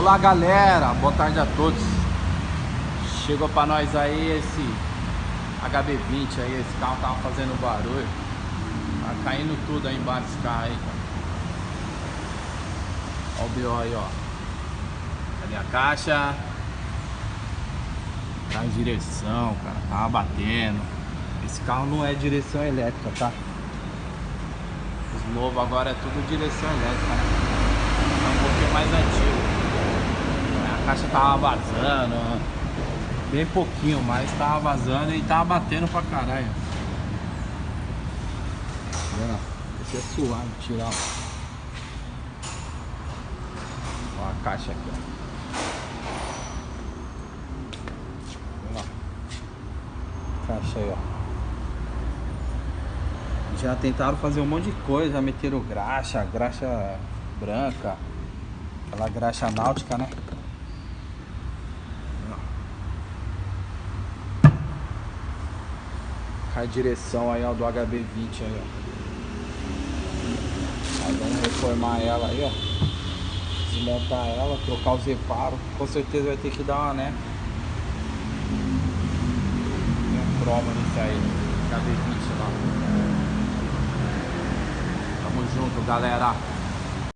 Olá galera, boa tarde a todos. Chegou pra nós aí esse HB20 aí, esse carro tava fazendo barulho. Tá caindo tudo aí embaixo desse carro aí, cara. Olha o BO aí, ó. Cadê a caixa? Tá em direção, cara, tava batendo. Esse carro não é direção elétrica, tá? Os novos agora é tudo direção elétrica, né? É um pouquinho mais antigo. A caixa tava vazando, bem pouquinho, mas tava vazando e tava batendo pra caralho. Esse é suave tirar. Ó a caixa aqui, ó. Caixa aí, ó. Já tentaram fazer um monte de coisa, já meteram graxa branca, aquela graxa náutica, né? A direção aí, ó, do HB20 aí, ó. Aí vamos reformar ela aí, ó. Desmontar ela, trocar os reparos. Com certeza vai ter que dar uma, né? Um cromo nisso aí, HB20 lá. Tamo junto, galera.